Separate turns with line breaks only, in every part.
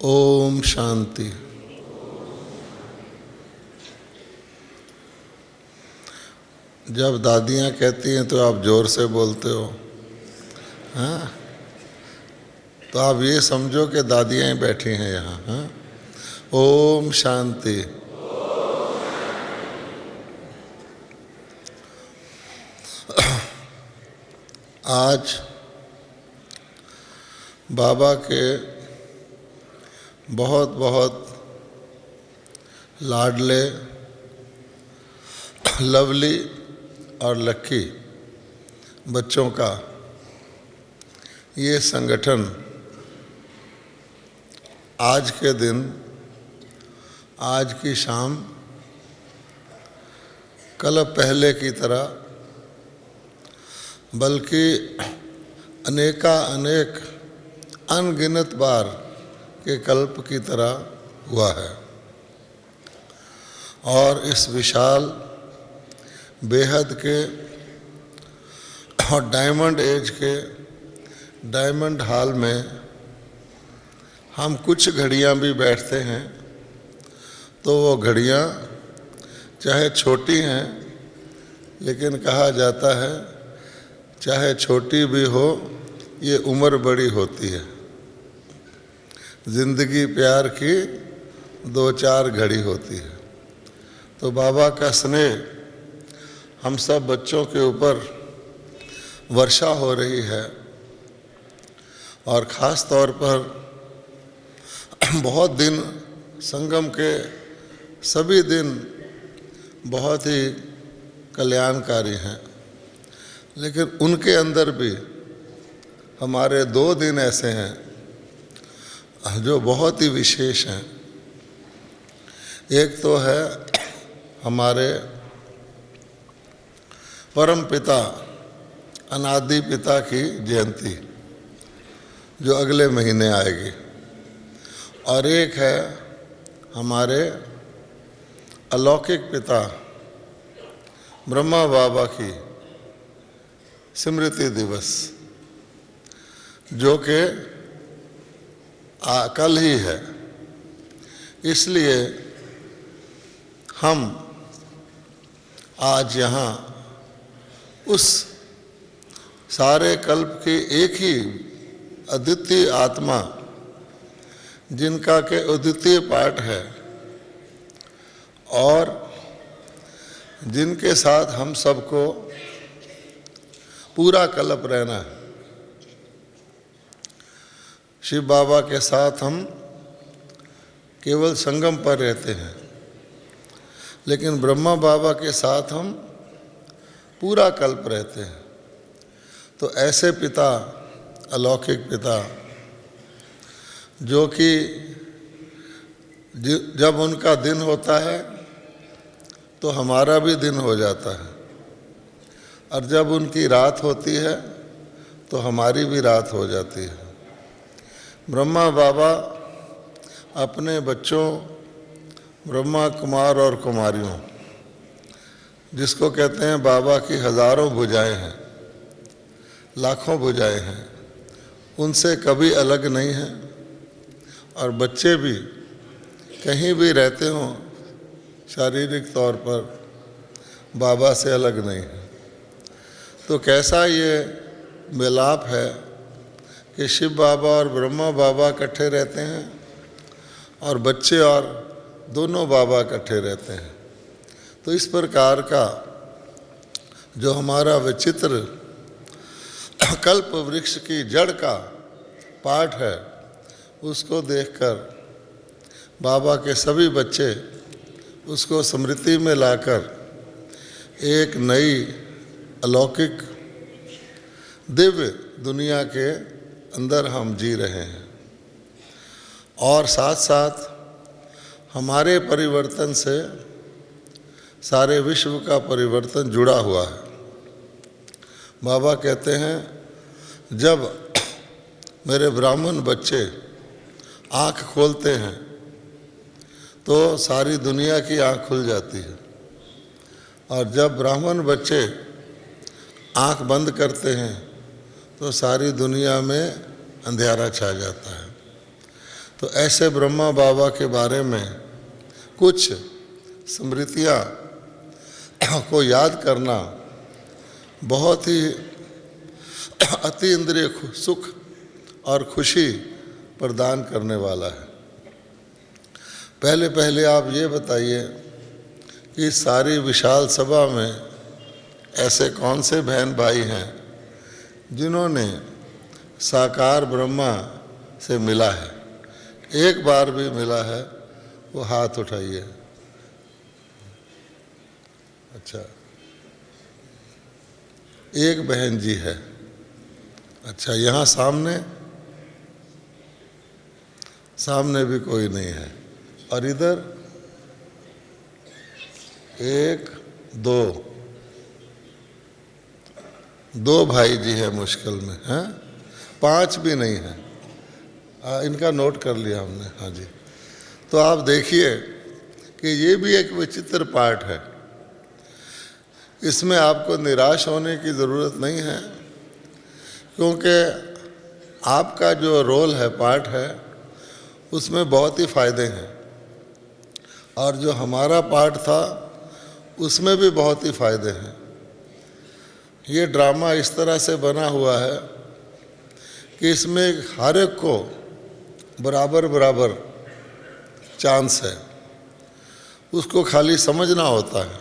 ओम शांति। जब दादियाँ कहती हैं तो आप जोर से बोलते हो, हाँ? तो आप ये समझो कि दादियाँ ही बैठी हैं यहाँ, हाँ? ओम शांति। आज बाबा के बहुत बहुत लाडले लवली और लक्की बच्चों का ये संगठन आज के दिन, आज की शाम कल पहले की तरह बल्कि अनेक अनगिनत बार के कल्प की तरह हुआ है। और इस विशाल बेहद के और डायमंड एज के डायमंड हॉल में हम कुछ घड़ियां भी बैठते हैं तो वो घड़ियां चाहे छोटी हैं, लेकिन कहा जाता है चाहे छोटी भी हो ये उम्र बड़ी होती है। ज़िंदगी प्यार की 2-4 घड़ी होती है। तो बाबा का स्नेह हम सब बच्चों के ऊपर वर्षा हो रही है और ख़ास तौर पर बहुत दिन संगम के सभी दिन बहुत ही कल्याणकारी हैं, लेकिन उनके अंदर भी हमारे 2 दिन ऐसे हैं जो बहुत ही विशेष हैं। एक तो है हमारे परम पिता अनादि पिता की जयंती जो अगले महीने आएगी, और एक है हमारे अलौकिक पिता ब्रह्मा बाबा की स्मृति दिवस जो कि कल ही है। इसलिए हम आज यहाँ उस सारे कल्प की एक ही अद्वितीय आत्मा जिनका के अद्वितीय पाठ है और जिनके साथ हम सबको पूरा कल्प रहना है। शिव बाबा के साथ हम केवल संगम पर रहते हैं, लेकिन ब्रह्मा बाबा के साथ हम पूरा कल्प रहते हैं। तो ऐसे पिता, अलौकिक पिता, जो कि जब उनका दिन होता है तो हमारा भी दिन हो जाता है, और जब उनकी रात होती है तो हमारी भी रात हो जाती है। ब्रह्मा बाबा अपने बच्चों ब्रह्मा कुमार और कुमारियों, जिसको कहते हैं बाबा की हज़ारों भुजाएं हैं, लाखों भुजाएं हैं, उनसे कभी अलग नहीं हैं। और बच्चे भी कहीं भी रहते हों शारीरिक तौर पर बाबा से अलग नहीं है। तो कैसा ये मिलाप है कि शिव बाबा और ब्रह्मा बाबा इकट्ठे रहते हैं और बच्चे और दोनों बाबा इकट्ठे रहते हैं। तो इस प्रकार का जो हमारा विचित्र कल्प वृक्ष की जड़ का पाठ है, उसको देखकर बाबा के सभी बच्चे उसको स्मृति में लाकर एक नई अलौकिक दिव्य दुनिया के अंदर हम जी रहे हैं। और साथ साथ हमारे परिवर्तन से सारे विश्व का परिवर्तन जुड़ा हुआ है। बाबा कहते हैं जब मेरे ब्राह्मण बच्चे आँख खोलते हैं तो सारी दुनिया की आँख खुल जाती है, और जब ब्राह्मण बच्चे आँख बंद करते हैं तो सारी दुनिया में अंधेरा छा जाता है। तो ऐसे ब्रह्मा बाबा के बारे में कुछ स्मृतियाँ को याद करना बहुत ही अति इंद्रिय सुख और खुशी प्रदान करने वाला है। पहले पहले आप ये बताइए कि सारी विशाल सभा में ऐसे कौन से बहन भाई हैं जिन्होंने साकार ब्रह्मा से मिला है? एक बार भी मिला है वो हाथ उठाइए। अच्छा, एक बहन जी है। अच्छा, यहाँ सामने भी कोई नहीं है। और इधर एक दो भाई जी है मुश्किल में, हैं? 5 भी नहीं है। इनका नोट कर लिया हमने। हाँ जी। तो आप देखिए कि ये भी एक विचित्र पाठ है। इसमें आपको निराश होने की ज़रूरत नहीं है, क्योंकि आपका जो रोल है, पार्ट है, उसमें बहुत ही फ़ायदे हैं। और जो हमारा पार्ट था उसमें भी बहुत ही फ़ायदे हैं। ये ड्रामा इस तरह से बना हुआ है कि इसमें हर एक को बराबर बराबर चांस है, उसको खाली समझना होता है।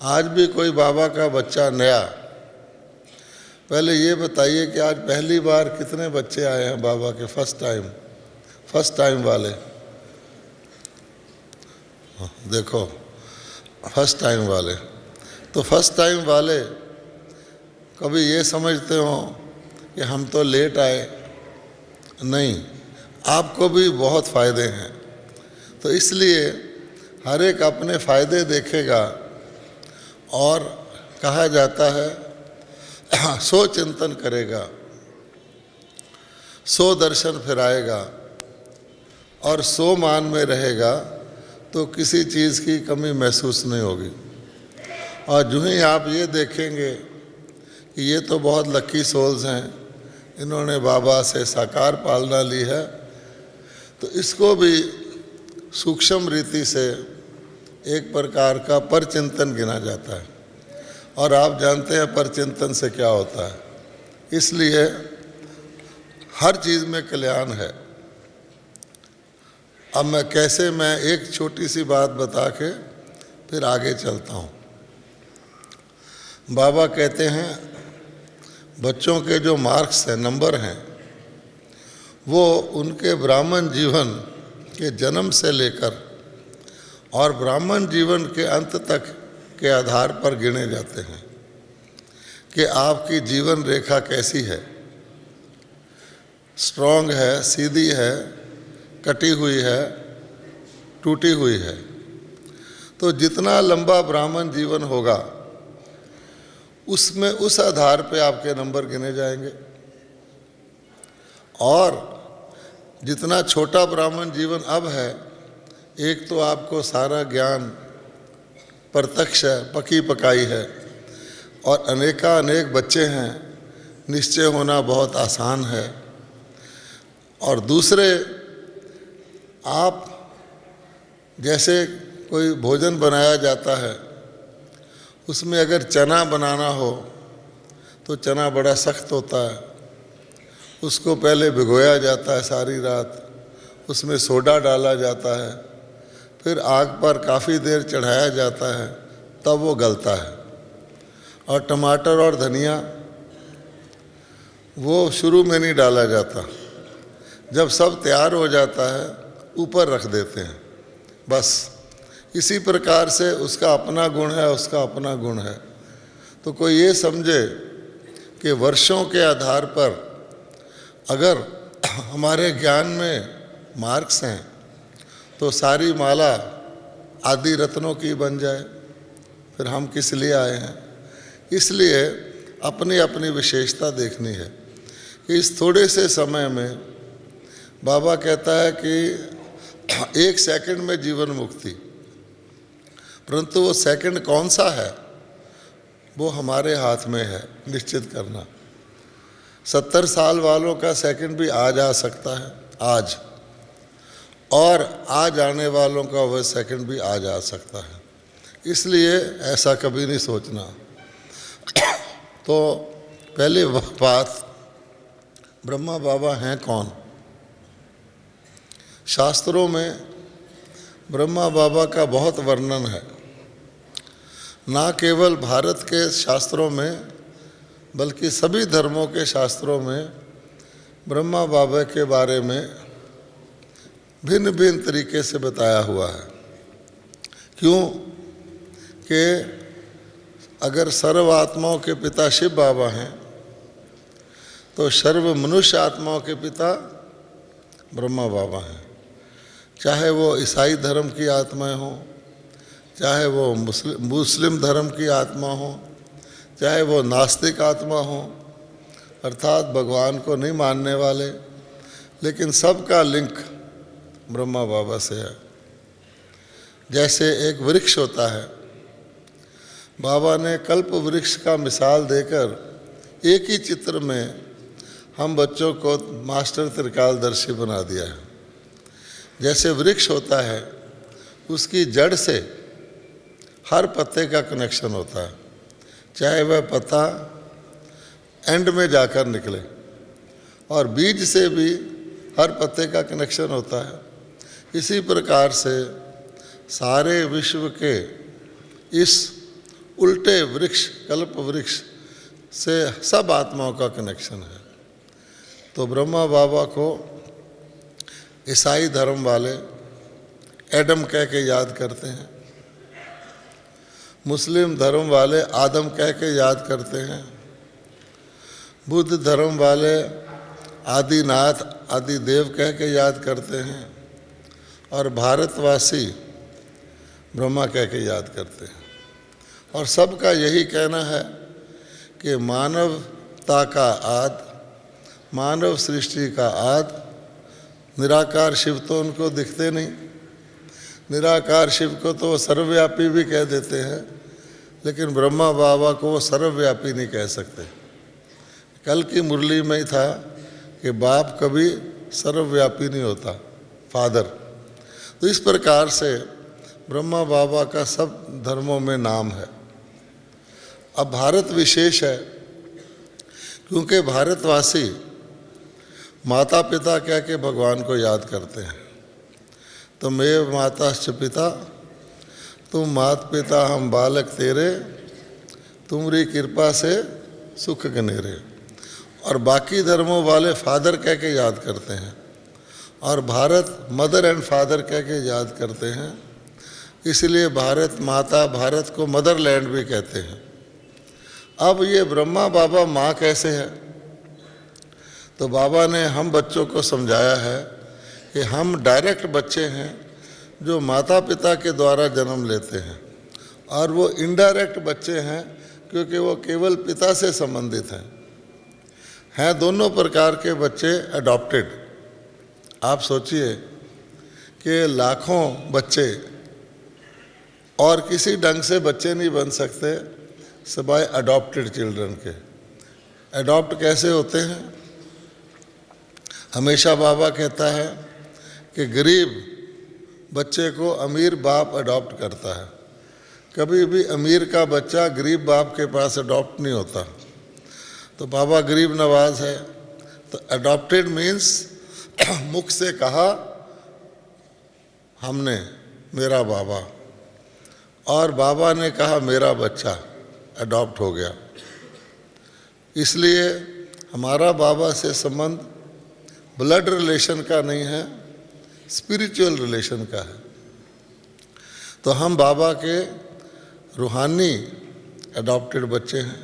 आज भी कोई बाबा का बच्चा नया, पहले ये बताइए कि आज पहली बार कितने बच्चे आए हैं बाबा के फर्स्ट टाइम वाले? देखो, फर्स्ट टाइम वाले। तो फर्स्ट टाइम वाले कभी ये समझते हो कि हम तो लेट आए? नहीं, आपको भी बहुत फ़ायदे हैं। तो इसलिए हर एक अपने फ़ायदे देखेगा। और कहा जाता है सो चिंतन करेगा, सो दर्शन फिराएगा और सो मान में रहेगा, तो किसी चीज़ की कमी महसूस नहीं होगी। और जो ही आप ये देखेंगे कि ये तो बहुत लकी सोल्स हैं, इन्होंने बाबा से साकार पालना ली है, तो इसको भी सूक्ष्म रीति से एक प्रकार का परचिंतन गिना जाता है। और आप जानते हैं परचिंतन से क्या होता है। इसलिए हर चीज़ में कल्याण है। अब मैं एक छोटी सी बात बता के फिर आगे चलता हूँ। बाबा कहते हैं बच्चों के जो मार्क्स हैं, नंबर हैं, वो उनके ब्राह्मण जीवन के जन्म से लेकर और ब्राह्मण जीवन के अंत तक के आधार पर गिने जाते हैं कि आपकी जीवन रेखा कैसी है, स्ट्रॉन्ग है, सीधी है, कटी हुई है, टूटी हुई है। तो जितना लंबा ब्राह्मण जीवन होगा उसमें उस आधार पे आपके नंबर गिने जाएंगे। और जितना छोटा ब्राह्मण जीवन अब है, एक तो आपको सारा ज्ञान प्रत्यक्ष है, पकी पकाई है, और अनेक बच्चे हैं, निश्चय होना बहुत आसान है। और दूसरे, आप जैसे कोई भोजन बनाया जाता है, उसमें अगर चना बनाना हो तो चना बड़ा सख्त होता है, उसको पहले भिगोया जाता है सारी रात, उसमें सोडा डाला जाता है, फिर आग पर काफ़ी देर चढ़ाया जाता है, तब वो गलता है। और टमाटर और धनिया वो शुरू में नहीं डाला जाता, जब सब तैयार हो जाता है ऊपर रख देते हैं। बस इसी प्रकार से उसका अपना गुण है, उसका अपना गुण है। तो कोई ये समझे कि वर्षों के आधार पर अगर हमारे ज्ञान में मार्क्स हैं तो सारी माला आदि रत्नों की बन जाए, फिर हम किस लिए आए हैं? इसलिए अपनी अपनी विशेषता देखनी है कि इस थोड़े से समय में बाबा कहता है कि 1 सेकंड में जीवन मुक्ति, परंतु वो सेकंड कौन सा है वो हमारे हाथ में है निश्चित करना। 70 साल वालों का सेकंड भी आज आ सकता है, आज और आ जाने वालों का वह सेकंड भी आ जा सकता है, इसलिए ऐसा कभी नहीं सोचना। तो पहली बात, ब्रह्मा बाबा हैं कौन? शास्त्रों में ब्रह्मा बाबा का बहुत वर्णन है, ना केवल भारत के शास्त्रों में बल्कि सभी धर्मों के शास्त्रों में ब्रह्मा बाबा के बारे में भिन्न भिन्न तरीके से बताया हुआ है। क्यों कि अगर सर्व आत्माओं के पिता शिव बाबा हैं तो सर्व मनुष्य आत्माओं के पिता ब्रह्मा बाबा हैं। चाहे वो ईसाई धर्म की आत्माएं हों, चाहे वो मुस्लिम धर्म की आत्मा हो, चाहे वो नास्तिक आत्मा हो, अर्थात भगवान को नहीं मानने वाले, लेकिन सबका लिंक ब्रह्मा बाबा से है। जैसे एक वृक्ष होता है, बाबा ने कल्प वृक्ष का मिसाल देकर एक ही चित्र में हम बच्चों को मास्टर त्रिकालदर्शी बना दिया है। जैसे वृक्ष होता है, उसकी जड़ से हर पत्ते का कनेक्शन होता है, चाहे वह पत्ता एंड में जाकर निकले, और बीज से भी हर पत्ते का कनेक्शन होता है। इसी प्रकार से सारे विश्व के इस उल्टे वृक्ष, कल्प वृक्ष से सब आत्माओं का कनेक्शन है। तो ब्रह्मा बाबा को ईसाई धर्म वाले एडम कह के याद करते हैं, मुस्लिम धर्म वाले आदम कह के याद करते हैं, बुद्ध धर्म वाले आदिनाथ आदिदेव कह के याद करते हैं, और भारतवासी ब्रह्मा कह के याद करते हैं। और सबका यही कहना है कि मानवता का आद, मानव सृष्टि का आद निराकार शिव तो उनको दिखते नहीं। निराकार शिव को तो सर्वव्यापी भी कह देते हैं, लेकिन ब्रह्मा बाबा को वो सर्वव्यापी नहीं कह सकते। कल की मुरली में ही था कि बाप कभी सर्वव्यापी नहीं होता, फादर। तो इस प्रकार से ब्रह्मा बाबा का सब धर्मों में नाम है। अब भारत विशेष है, क्योंकि भारतवासी माता पिता कह के भगवान को याद करते हैं। तो मैं माताश्च पिता, तुम मात पिता हम बालक तेरे, तुम्हारी कृपा से सुख गनेरे। और बाकी धर्मों वाले फादर कह के याद करते हैं, और भारत मदर एंड फादर कह के याद करते हैं। इसलिए भारत माता, भारत को मदरलैंड भी कहते हैं। अब ये ब्रह्मा बाबा माँ कैसे है? तो बाबा ने हम बच्चों को समझाया है कि हम डायरेक्ट बच्चे हैं जो माता पिता के द्वारा जन्म लेते हैं, और वो इनडायरेक्ट बच्चे हैं क्योंकि वो केवल पिता से संबंधित हैं दोनों प्रकार के बच्चे अडॉप्टेड। आप सोचिए कि लाखों बच्चे और किसी ढंग से बच्चे नहीं बन सकते सिवाय अडॉप्टेड चिल्ड्रन के। अडॉप्ट कैसे होते हैं? हमेशा बाबा कहता है कि गरीब बच्चे को अमीर बाप अडॉप्ट करता है। कभी भी अमीर का बच्चा गरीब बाप के पास अडॉप्ट नहीं होता। तो बाबा गरीब नवाज है, तो अडॉप्टेड मीन्स मुख से कहा हमने मेरा बाबा, और बाबा ने कहा मेरा बच्चा, अडॉप्ट हो गया। इसलिए हमारा बाबा से संबंध ब्लड रिलेशन का नहीं है, स्पिरिचुअल रिलेशन का है। तो हम बाबा के रूहानी अडॉप्टेड बच्चे हैं।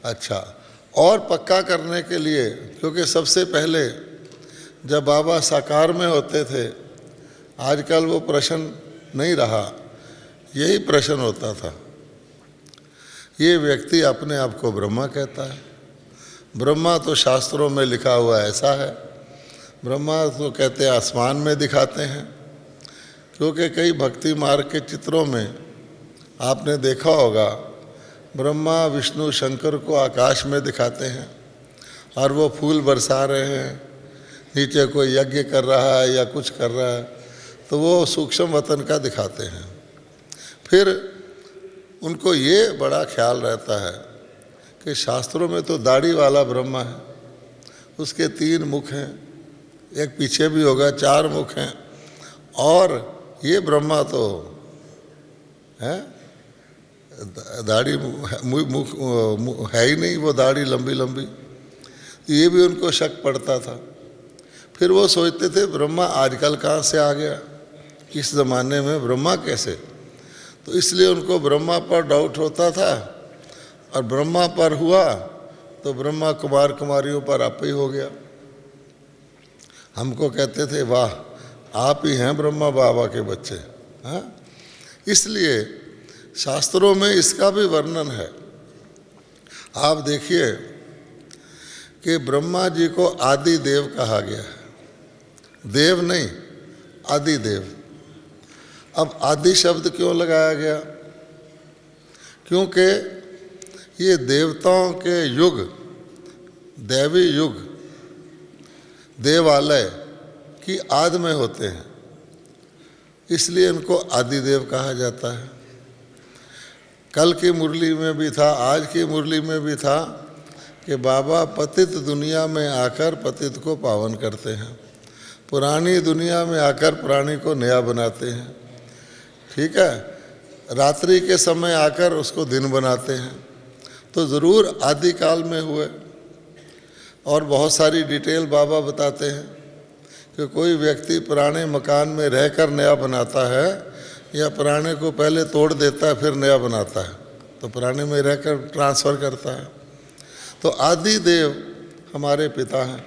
अच्छा, और पक्का करने के लिए, क्योंकि सबसे पहले जब बाबा साकार में होते थे, आजकल वो प्रश्न नहीं रहा, यही प्रश्न होता था। ये व्यक्ति अपने आप को ब्रह्मा कहता है। ब्रह्मा तो शास्त्रों में लिखा हुआ ऐसा है, ब्रह्मा तो कहते आसमान में दिखाते हैं, क्योंकि कई भक्ति मार्ग के चित्रों में आपने देखा होगा ब्रह्मा विष्णु शंकर को आकाश में दिखाते हैं और वो फूल बरसा रहे हैं नीचे कोई यज्ञ कर रहा है या कुछ कर रहा है, तो वो सूक्ष्म वतन का दिखाते हैं। फिर उनको ये बड़ा ख्याल रहता है कि शास्त्रों में तो दाढ़ी वाला ब्रह्मा है, उसके 3 मुख हैं, एक पीछे भी होगा, 4 मुख हैं, और ये ब्रह्मा तो है दाढ़ी मुख है ही नहीं, वो दाढ़ी लंबी लंबी। ये भी उनको शक पड़ता था। फिर वो सोचते थे ब्रह्मा आजकल कहाँ से आ गया, इस ज़माने में ब्रह्मा कैसे। तो इसलिए उनको ब्रह्मा पर डाउट होता था, और ब्रह्मा पर हुआ तो ब्रह्मा कुमार कुमारियों पर आप ही हो गया। हमको कहते थे वाह आप ही हैं ब्रह्मा बाबा के बच्चे। हाँ, इसलिए शास्त्रों में इसका भी वर्णन है। आप देखिए कि ब्रह्मा जी को आदि देव कहा गया है, देव नहीं आदि देव। अब आदि शब्द क्यों लगाया गया? क्योंकि ये देवताओं के युग, दैवी युग, देवालय की आदि में होते हैं, इसलिए इनको आदिदेव कहा जाता है। कल की मुरली में भी था, आज की मुरली में भी था कि बाबा पतित दुनिया में आकर पतित को पावन करते हैं, पुरानी दुनिया में आकर पुरानी को नया बनाते हैं। ठीक है, रात्रि के समय आकर उसको दिन बनाते हैं। तो ज़रूर आदिकाल में हुए। और बहुत सारी डिटेल बाबा बताते हैं कि कोई व्यक्ति पुराने मकान में रहकर नया बनाता है या पुराने को पहले तोड़ देता है फिर नया बनाता है, तो पुराने में रहकर ट्रांसफ़र करता है। तो आदि देव हमारे पिता हैं,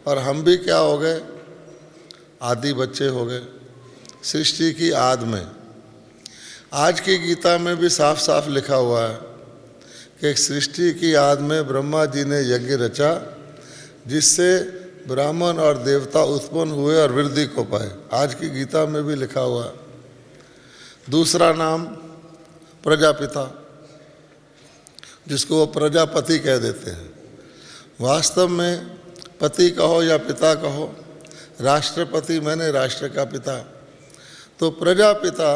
और हम भी क्या हो गए, आदि बच्चे हो गए सृष्टि की आदि में। आज की गीता में भी साफ साफ लिखा हुआ है कि सृष्टि की आदि में ब्रह्मा जी ने यज्ञ रचा, जिससे ब्राह्मण और देवता उत्पन्न हुए और वृद्धि को पाए। आज की गीता में भी लिखा हुआ है। दूसरा नाम प्रजापिता, जिसको वो प्रजापति कह देते हैं। वास्तव में पति कहो या पिता कहो, राष्ट्रपति मैंने राष्ट्र का पिता। तो प्रजापिता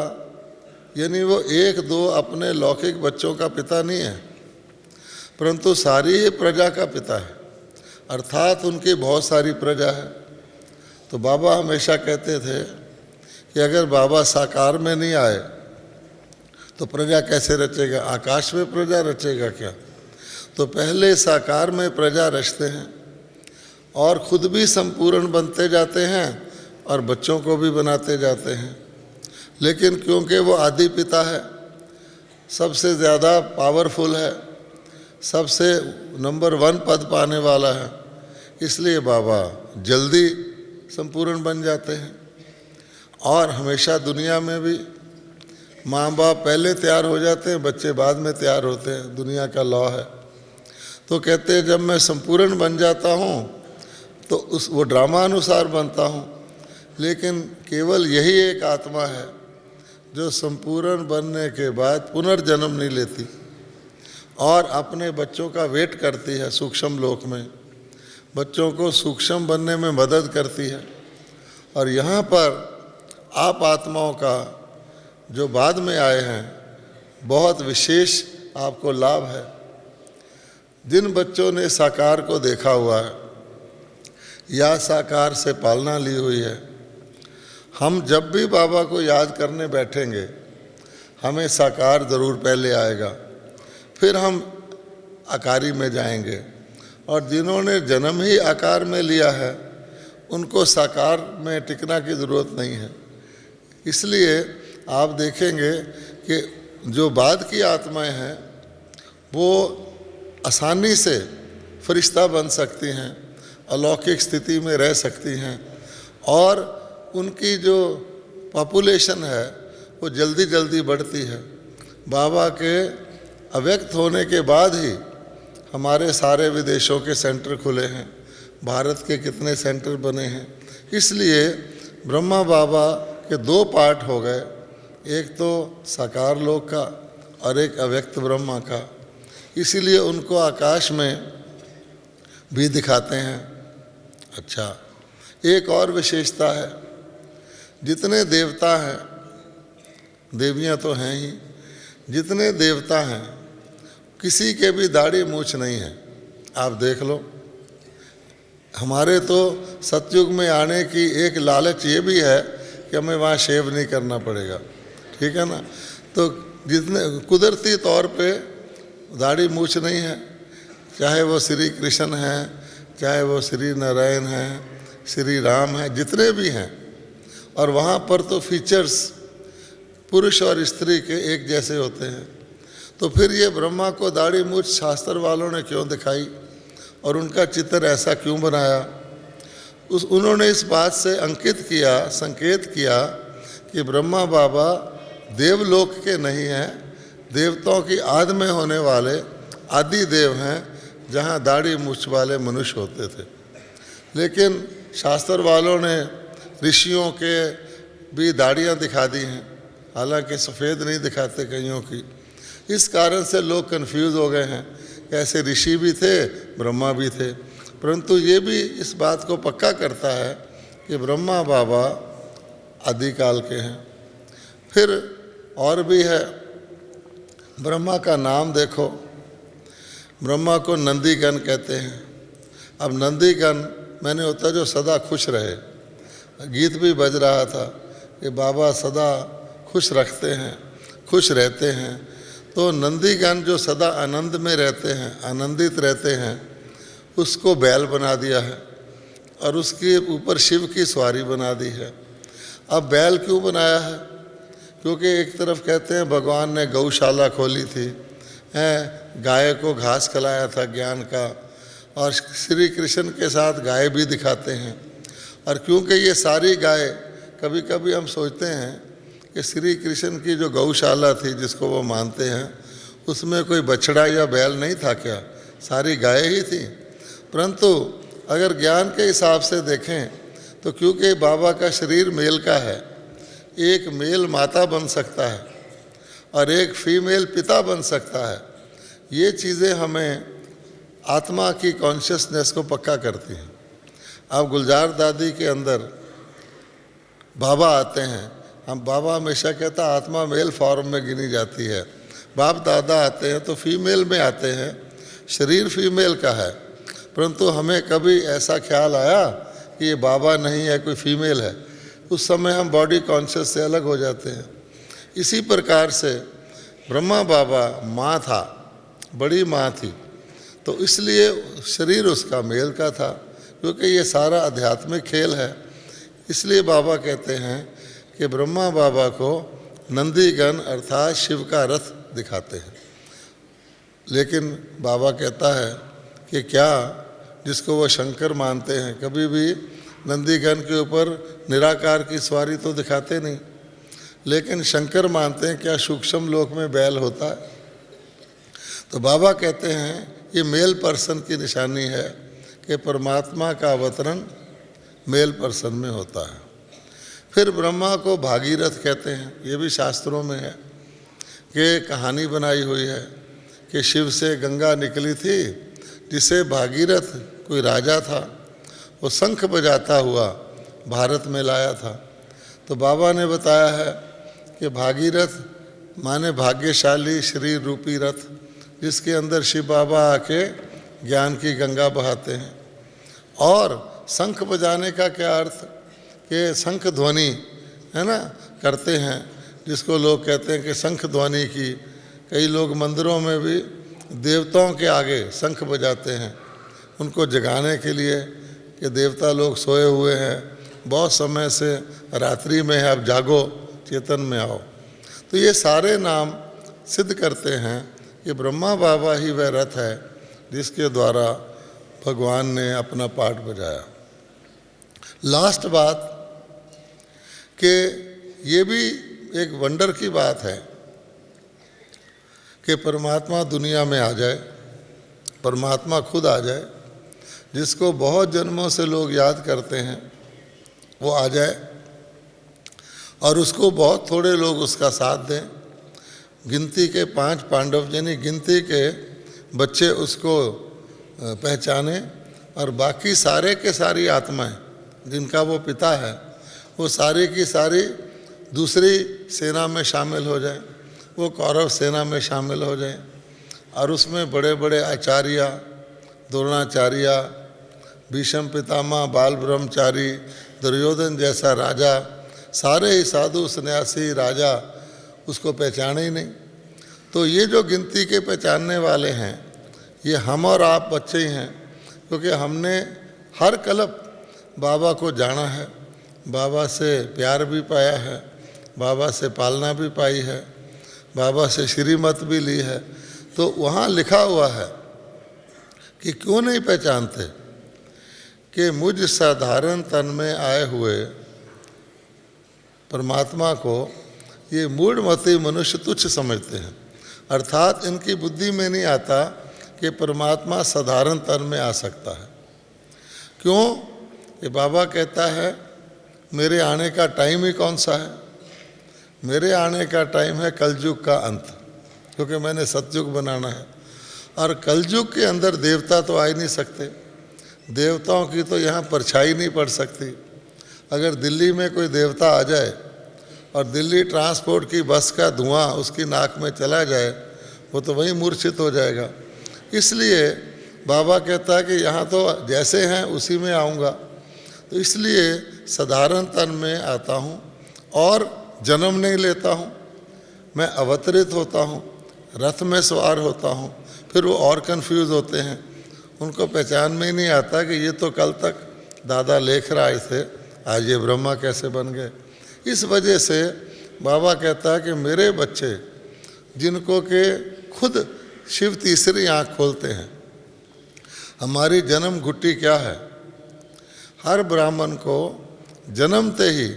यानी वो 1-2 अपने लौकिक बच्चों का पिता नहीं है, परंतु सारी ही प्रजा का पिता है, अर्थात उनकी बहुत सारी प्रजा है। तो बाबा हमेशा कहते थे कि अगर बाबा साकार में नहीं आए तो प्रजा कैसे रचेगा, आकाश में प्रजा रचेगा क्या। तो पहले साकार में प्रजा रचते हैं और खुद भी संपूर्ण बनते जाते हैं और बच्चों को भी बनाते जाते हैं। लेकिन क्योंकि वो आदि पिता है, सबसे ज़्यादा पावरफुल है, सबसे नंबर 1 पद पाने वाला है, इसलिए बाबा जल्दी संपूर्ण बन जाते हैं। और हमेशा दुनिया में भी माँ बाप पहले तैयार हो जाते हैं, बच्चे बाद में तैयार होते हैं, दुनिया का लॉ है। तो कहते हैं जब मैं संपूर्ण बन जाता हूँ तो वो ड्रामा अनुसार बनता हूँ, लेकिन केवल यही एक आत्मा है जो संपूर्ण बनने के बाद पुनर्जन्म नहीं लेती और अपने बच्चों का वेट करती है सूक्ष्म लोक में, बच्चों को सूक्ष्म बनने में मदद करती है। और यहाँ पर आप आत्माओं का जो बाद में आए हैं बहुत विशेष आपको लाभ है। जिन बच्चों ने साकार को देखा हुआ है या साकार से पालना ली हुई है, हम जब भी बाबा को याद करने बैठेंगे हमें साकार ज़रूर पहले आएगा, फिर हम आकारी में जाएंगे। और जिन्होंने जन्म ही आकार में लिया है उनको साकार में टिकना की ज़रूरत नहीं है। इसलिए आप देखेंगे कि जो बाद की आत्माएं हैं वो आसानी से फरिश्ता बन सकती हैं, अलौकिक स्थिति में रह सकती हैं और उनकी जो पॉपुलेशन है वो जल्दी जल्दी बढ़ती है। बाबा के अव्यक्त होने के बाद ही हमारे सारे विदेशों के सेंटर खुले हैं, भारत के कितने सेंटर बने हैं। इसलिए ब्रह्मा बाबा के 2 पार्ट हो गए, एक तो साकार लोक का और एक अव्यक्त ब्रह्मा का। इसीलिए उनको आकाश में भी दिखाते हैं। अच्छा, एक और विशेषता है, जितने देवता हैं, देवियां तो हैं ही, जितने देवता हैं किसी के भी दाढ़ी मूछ नहीं है। आप देख लो, हमारे तो सतयुग में आने की एक लालच ये भी है कि हमें वहाँ शेव नहीं करना पड़ेगा, ठीक है ना। तो जितने कुदरती तौर पे दाढ़ी मूछ नहीं है, चाहे वो श्री कृष्ण हैं, चाहे वो श्री नारायण हैं, श्री राम हैं, जितने भी हैं, और वहाँ पर तो फीचर्स पुरुष और स्त्री के एक जैसे होते हैं। तो फिर ये ब्रह्मा को दाढ़ी मूछ शास्त्र वालों ने क्यों दिखाई और उनका चित्र ऐसा क्यों बनाया? उन्होंने इस बात से अंकित किया, संकेत किया कि ब्रह्मा बाबा देवलोक के नहीं हैं, देवताओं की आदि में होने वाले आदि देव हैं, जहाँ दाढ़ी मूछ वाले मनुष्य होते थे। लेकिन शास्त्र वालों ने ऋषियों के भी दाढ़ियाँ दिखा दी हैं, हालांकि सफ़ेद नहीं दिखाते कईयों की। इस कारण से लोग कन्फ्यूज़ हो गए हैं, कैसे ऋषि भी थे, ब्रह्मा भी थे। परंतु ये भी इस बात को पक्का करता है कि ब्रह्मा बाबा आदिकाल के हैं। फिर और भी है, ब्रह्मा का नाम देखो, ब्रह्मा को नंदीगण कहते हैं। अब नंदीगण मैंने होता जो सदा खुश रहे, गीत भी बज रहा था कि बाबा सदा खुश रखते हैं, खुश रहते हैं। तो नंदीगण जो सदा आनंद में रहते हैं, आनंदित रहते हैं, उसको बैल बना दिया है और उसके ऊपर शिव की सवारी बना दी है। अब बैल क्यों बनाया है? क्योंकि एक तरफ कहते हैं भगवान ने गौशाला खोली थी, गाय को घास खिलाया था ज्ञान का, और श्री कृष्ण के साथ गाय भी दिखाते हैं। और क्योंकि ये सारी गाय, कभी कभी हम सोचते हैं कि श्री कृष्ण की जो गौशाला थी जिसको वो मानते हैं, उसमें कोई बछड़ा या बैल नहीं था क्या? सारी गाय ही थी। परंतु अगर ज्ञान के हिसाब से देखें तो क्योंकि बाबा का शरीर मेल का है, एक मेल माता बन सकता है और एक फीमेल पिता बन सकता है। ये चीज़ें हमें आत्मा की कॉन्शियसनेस को पक्का करती हैं। अब गुलजार दादी के अंदर बाबा आते हैं, हम बाबा हमेशा कहता आत्मा मेल फॉर्म में गिनी जाती है। बाप दादा आते हैं तो फीमेल में आते हैं, शरीर फीमेल का है, परंतु हमें कभी ऐसा ख्याल आया कि ये बाबा नहीं है, कोई फीमेल है, उस समय हम बॉडी कॉन्शियस से अलग हो जाते हैं। इसी प्रकार से ब्रह्मा बाबा माँ था, बड़ी माँ थी, तो इसलिए शरीर उसका मेल का था, क्योंकि ये सारा आध्यात्मिक खेल है। इसलिए बाबा कहते हैं कि ब्रह्मा बाबा को नंदीगण अर्थात शिव का रथ दिखाते हैं। लेकिन बाबा कहता है कि क्या जिसको वो शंकर मानते हैं, कभी भी नंदीगण के ऊपर निराकार की सवारी तो दिखाते नहीं, लेकिन शंकर मानते हैं क्या सूक्ष्म लोक में बैल होता है? तो बाबा कहते हैं ये मेल पर्सन की निशानी है कि परमात्मा का अवतरण मेल पर्सन में होता है। फिर ब्रह्मा को भागीरथ कहते हैं, ये भी शास्त्रों में है कि कहानी बनाई हुई है कि शिव से गंगा निकली थी, जिसे भागीरथ कोई राजा था, वो शंख बजाता हुआ भारत में लाया था। तो बाबा ने बताया है कि भागीरथ माने भाग्यशाली शरीर रूपी रथ, जिसके अंदर शिव बाबा आके ज्ञान की गंगा बहाते हैं। और शंख बजाने का क्या अर्थ कि शंख ध्वनि है ना करते हैं, जिसको लोग कहते हैं कि शंख ध्वनि की। कई लोग मंदिरों में भी देवताओं के आगे शंख बजाते हैं, उनको जगाने के लिए कि देवता लोग सोए हुए हैं, बहुत समय से रात्रि में है, अब जागो, चेतन में आओ। तो ये सारे नाम सिद्ध करते हैं कि ब्रह्मा बाबा ही वह रथ है जिसके द्वारा भगवान ने अपना पाठ बजाया। लास्ट बात कि ये भी एक वंडर की बात है कि परमात्मा दुनिया में आ जाए, परमात्मा खुद आ जाए, जिसको बहुत जन्मों से लोग याद करते हैं वो आ जाए, और उसको बहुत थोड़े लोग उसका साथ दें। गिनती के 5 पांडव यानी गिनती के बच्चे उसको पहचाने, और बाकी सारे के सारी आत्माएं जिनका वो पिता है, वो सारी की सारी दूसरी सेना में शामिल हो जाए, वो कौरव सेना में शामिल हो जाए, और उसमें बड़े बड़े आचार्य, द्रोणाचार्य, भीष्म पितामह, बाल ब्रह्मचारी, दुर्योधन जैसा राजा, सारे ही साधु सन्यासी राजा उसको पहचाने ही नहीं। तो ये जो गिनती के पहचानने वाले हैं, ये हम और आप बच्चे ही हैं, क्योंकि हमने हर कल्प बाबा को जाना है, बाबा से प्यार भी पाया है, बाबा से पालना भी पाई है, बाबा से श्रीमत भी ली है। तो वहाँ लिखा हुआ है कि क्यों नहीं पहचानते कि मुझ साधारण तन में आए हुए परमात्मा को ये मूढ़मती मनुष्य तुच्छ समझते हैं। अर्थात इनकी बुद्धि में नहीं आता कि परमात्मा साधारण तन में आ सकता है। क्यों? ये बाबा कहता है मेरे आने का टाइम ही कौन सा है? मेरे आने का टाइम है कलयुग का अंत, क्योंकि मैंने सतयुग बनाना है। और कलयुग के अंदर देवता तो आ ही नहीं सकते, देवताओं की तो यहाँ परछाई नहीं पड़ सकती। अगर दिल्ली में कोई देवता आ जाए और दिल्ली ट्रांसपोर्ट की बस का धुआं उसकी नाक में चला जाए, वो तो वहीं मूर्छित हो जाएगा। इसलिए बाबा कहता है कि यहाँ तो जैसे हैं उसी में आऊँगा। तो इसलिए साधारण तन में आता हूँ और जन्म नहीं लेता हूँ, मैं अवतरित होता हूँ, रथ में सवार होता हूँ। फिर वो और कंफ्यूज होते हैं, उनको पहचान में ही नहीं आता कि ये तो कल तक दादा लेखराज थे, आज ये ब्रह्मा कैसे बन गए। इस वजह से बाबा कहता है कि मेरे बच्चे जिनको के खुद शिव तीसरी आँख खोलते हैं। हमारी जन्म घुट्टी क्या है? हर ब्राह्मण को जन्मते ही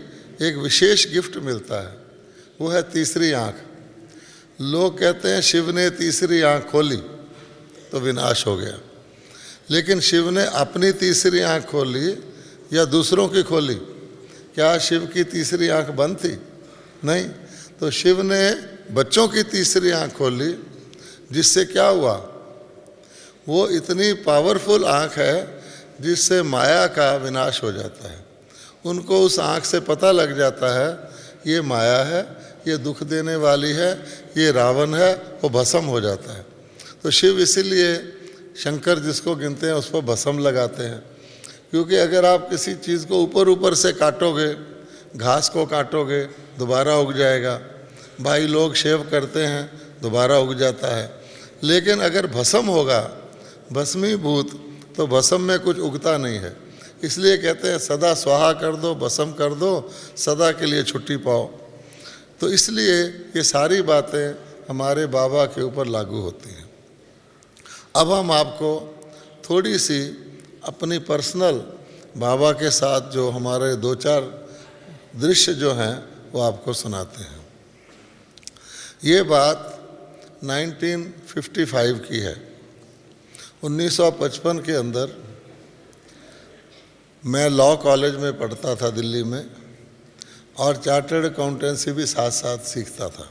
एक विशेष गिफ्ट मिलता है, वो है तीसरी आँख। लोग कहते हैं शिव ने तीसरी आँख खोली तो विनाश हो गया, लेकिन शिव ने अपनी तीसरी आँख खोली या दूसरों की खोली? क्या शिव की तीसरी आँख बंद थी? नहीं। तो शिव ने बच्चों की तीसरी आँख खोली, जिससे क्या हुआ? वो इतनी पावरफुल आँख है जिससे माया का विनाश हो जाता है। उनको उस आँख से पता लग जाता है ये माया है, ये दुख देने वाली है, ये रावण है, वो भस्म हो जाता है। तो शिव इसीलिए शंकर जिसको गिनते हैं उस पर भस्म लगाते हैं, क्योंकि अगर आप किसी चीज़ को ऊपर ऊपर से काटोगे, घास को काटोगे दोबारा उग जाएगा। भाई लोग शेव करते हैं दोबारा उग जाता है, लेकिन अगर भस्म होगा, भस्मीभूत, तो भस्म में कुछ उगता नहीं है। इसलिए कहते हैं सदा स्वाहा कर दो, भस्म कर दो, सदा के लिए छुट्टी पाओ। तो इसलिए ये सारी बातें हमारे बाबा के ऊपर लागू होती हैं। अब हम आपको थोड़ी सी अपनी पर्सनल बाबा के साथ जो हमारे दो चार दृश्य जो हैं वो आपको सुनाते हैं। ये बात 1955 की है। 1955 के अंदर मैं लॉ कॉलेज में पढ़ता था दिल्ली में, और चार्टर्ड अकाउंटेंसी भी साथ साथ सीखता था।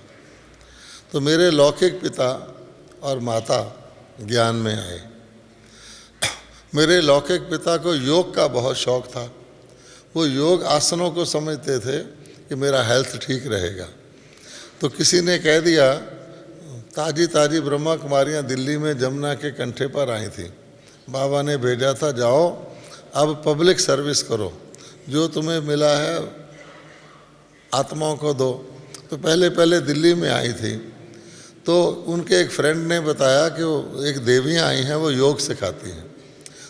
तो मेरे लौकिक पिता और माता ज्ञान में आए। मेरे लौकिक पिता को योग का बहुत शौक़ था। वो योग आसनों को समझते थे कि मेरा हेल्थ ठीक रहेगा। तो किसी ने कह दिया, ताजी ताजी ब्रह्मा कुमारियाँ दिल्ली में जमुना के कंठे पर आई थी, बाबा ने भेजा था जाओ अब पब्लिक सर्विस करो, जो तुम्हें मिला है आत्माओं को दो। तो पहले पहले दिल्ली में आई थी, तो उनके एक फ्रेंड ने बताया कि वो एक देवियाँ आई हैं, वो योग सिखाती हैं।